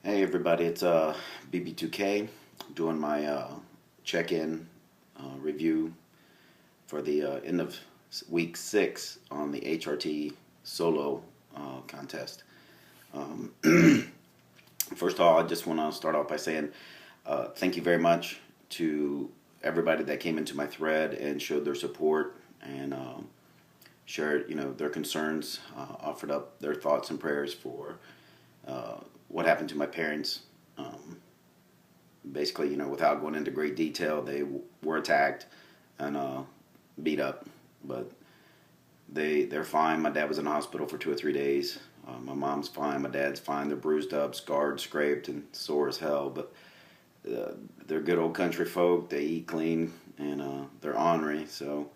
Hey everybody, it's BB2K doing my check-in review for the end of week 6 on the HRT solo contest. Um, First of all, I just want to start off by saying thank you very much to everybody that came into my thread and showed their support and shared, their concerns, offered up their thoughts and prayers for what happened to my parents. Basically, without going into great detail, they were attacked and beat up, but they're fine. My dad was in the hospital for 2 or 3 days. My mom's fine. My dad's fine. They're bruised up, scarred, scraped, and sore as hell. But they're good old country folk. They eat clean and they're ornery, so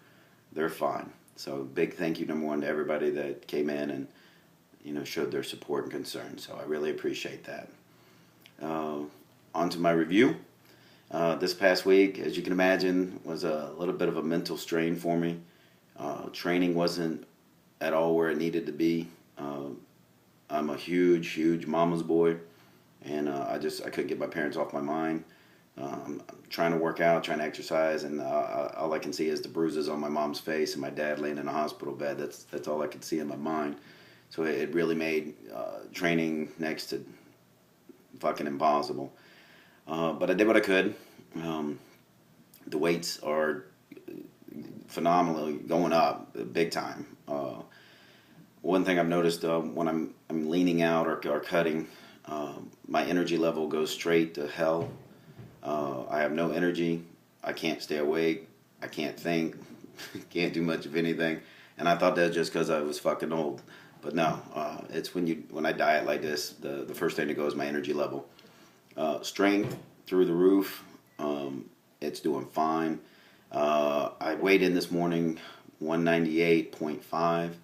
they're fine. So big thank you, number one, to everybody that came in and showed their support and concern. So I really appreciate that. On to my review. This past week, as you can imagine, was a little bit of a mental strain for me. Training wasn't at all where it needed to be. I'm a huge mama's boy, and I couldn't get my parents off my mind. I'm trying to work out, trying to exercise, and all I can see is the bruises on my mom's face and my dad laying in a hospital bed. That's all I could see in my mind. So it really made training next to fucking impossible. But I did what I could. The weights are phenomenally going up big time. One thing I've noticed when I'm leaning out or cutting, my energy level goes straight to hell. I have no energy. I can't stay awake. I can't think. Can't do much of anything. And I thought that was just because I was fucking old. But no, it's when I diet like this, the first thing to go is my energy level. Strength through the roof. It's doing fine. I weighed in this morning 198.5.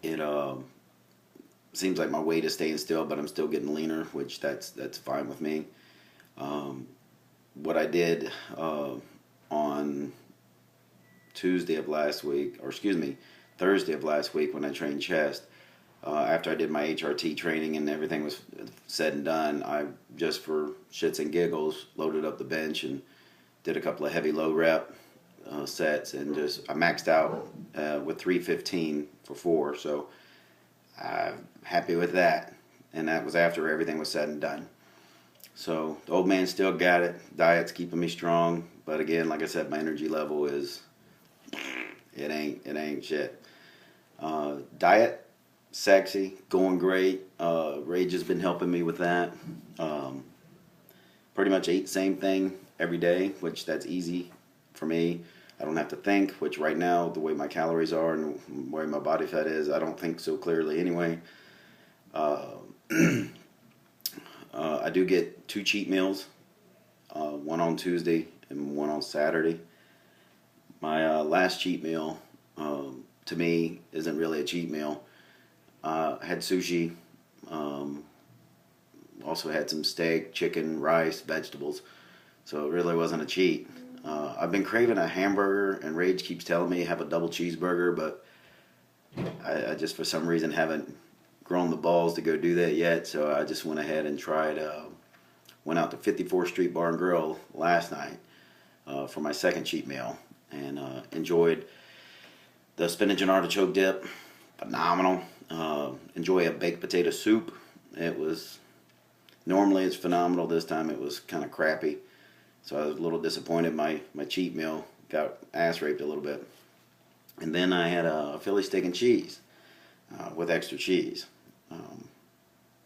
It seems like my weight is staying still, but I'm still getting leaner, which that's fine with me. What I did on Tuesday of last week, or excuse me, Thursday of last week when I trained chest, after I did my HRT training and everything was said and done, I just for shits and giggles loaded up the bench and did a couple of heavy low rep sets, and I maxed out with 315 for 4, so I'm happy with that. And that was after everything was said and done. So the old man still got it. Diet's keeping me strong, but again, like I said, my energy level is it ain't shit. Diet, sexy, going great. Rage has been helping me with that. Pretty much eat the same thing every day, which that's easy for me. I don't have to think, which right now, the way my calories are and the way my body fat is, I don't think so clearly anyway. I do get 2 cheat meals, one on Tuesday and one on Saturday. My last cheat meal, to me, isn't really a cheat meal. I had sushi, also had some steak, chicken, rice, vegetables, so it really wasn't a cheat. I've been craving a hamburger, and Rage keeps telling me have a double cheeseburger, but I just for some reason haven't grown the balls to go do that yet, so I just went ahead and tried, went out to 54th Street Bar and Grill last night for my second cheat meal, and enjoyed the spinach and artichoke dip. Phenomenal. Enjoy a baked potato soup. Normally it's phenomenal. This time it was kind of crappy. So I was a little disappointed. My cheat meal got ass raped a little bit. And then I had a Philly steak and cheese with extra cheese.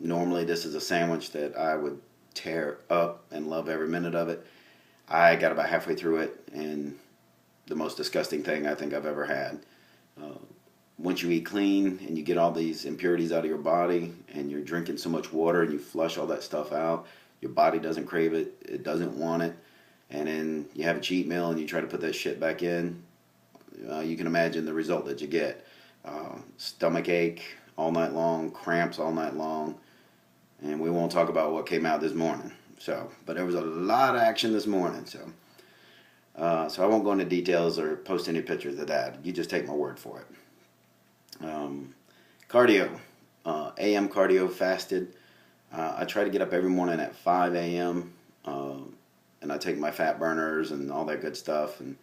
Normally this is a sandwich that I would tear up and love every minute of it. I got about halfway through it, and the most disgusting thing I think I've ever had. Once you eat clean and you get all these impurities out of your body, and you're drinking so much water and you flush all that stuff out, your body doesn't crave it, it doesn't want it, and then you have a cheat meal and you try to put that shit back in, you can imagine the result that you get. Stomach ache all night long, cramps all night long, and we won't talk about what came out this morning. But there was a lot of action this morning, so I won't go into details or post any pictures of that. You just take my word for it. Cardio, AM cardio fasted. I try to get up every morning at 5 a.m. And I take my fat burners and all that good stuff. And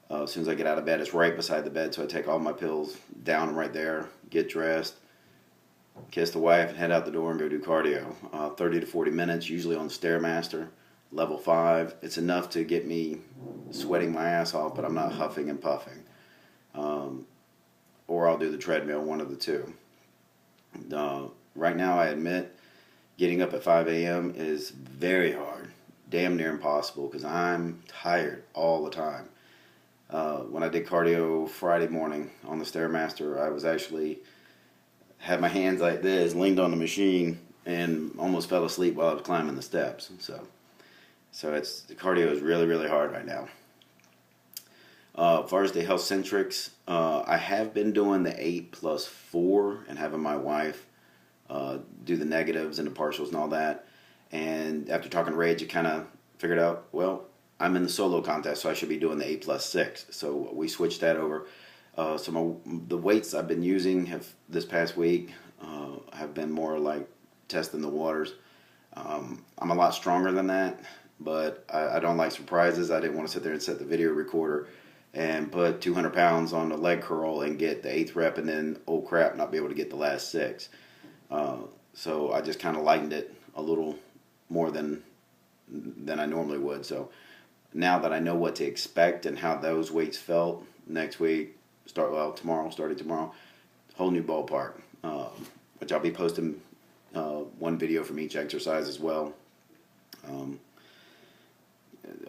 as soon as I get out of bed, it's right beside the bed, so I take all my pills down right there, get dressed, kiss the wife, and head out the door and go do cardio. 30 to 40 minutes, usually on the Stairmaster, level 5. It's enough to get me sweating my ass off, but I'm not huffing and puffing. Or I'll do the treadmill, one of the two. Right now, I admit, getting up at 5 a.m. is very hard, damn near impossible, because I'm tired all the time. When I did cardio Friday morning on the Stairmaster, I was actually had my hands like this, leaned on the machine, and almost fell asleep while I was climbing the steps. So the cardio is really, really hard right now. As far as the health centrics, I have been doing the 8+4 and having my wife do the negatives and the partials and all that. And after talking to Rage, I kind of figured out, well, I'm in the solo contest, so I should be doing the 8+6. So we switched that over. The weights I've been using this past week have been more like testing the waters. I'm a lot stronger than that, but I don't like surprises. I didn't want to sit there and set the video recorder and put 200 pounds on the leg curl and get the 8th rep and then, oh crap, not be able to get the last 6. So I just kind of lightened it a little more than I normally would. So now that I know what to expect and how those weights felt, next week, starting tomorrow, whole new ballpark, which I'll be posting one video from each exercise as well.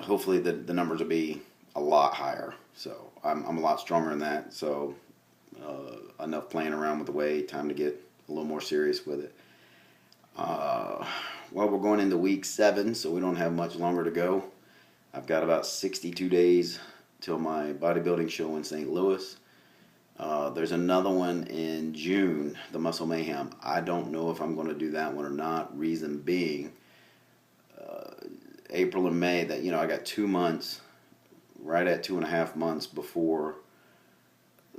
Hopefully the numbers will be a lot higher. So I'm a lot stronger than that. So enough playing around with the weight, time to get a little more serious with it. Well, we're going into week 7, so we don't have much longer to go. I've got about 62 days till my bodybuilding show in St. Louis. There's another one in June, the Muscle Mayhem. I don't know if I'm going to do that one or not. Reason being, April and May, that I got 2 months, right at 2.5 months before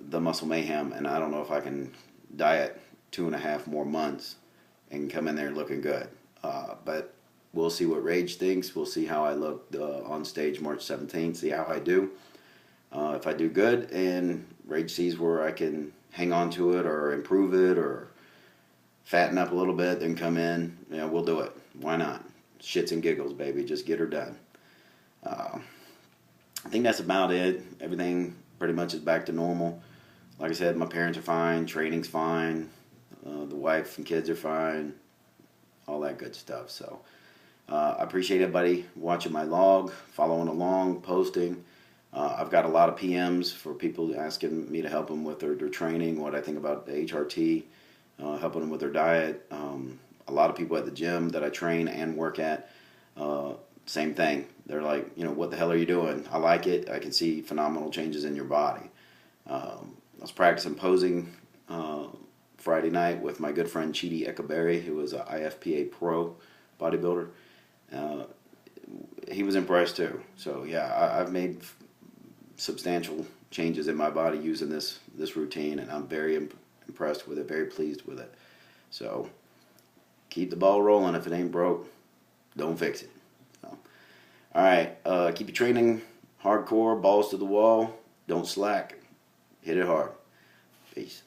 the Muscle Mayhem, and I don't know if I can diet 2.5 more months and come in there looking good. But we'll see what Rage thinks. We'll see how I look on stage March 17th, see how I do. If I do good and Rage sees where I can hang on to it or improve it or fatten up a little bit, then come in, we'll do it. Why not? Shits and giggles, baby. Just get her done. I think that's about it. Everything pretty much is back to normal. Like I said, my parents are fine. Training's fine. The wife and kids are fine. All that good stuff. So I appreciate everybody watching my log, following along, posting. I've got a lot of PMs for people asking me to help them with their training, what I think about the HRT, helping them with their diet. A lot of people at the gym that I train and work at, same thing. They're like, what the hell are you doing? I like it. I can see phenomenal changes in your body. I was practicing posing Friday night with my good friend Chidi Ekaberry, who was an IFPA pro bodybuilder. He was impressed too. So yeah, I've made substantial changes in my body using this routine, and I'm very impressed with it, very pleased with it. So keep the ball rolling. If it ain't broke, don't fix it. So, all right, keep your training hardcore, balls to the wall. Don't slack. Hit it hard. Peace.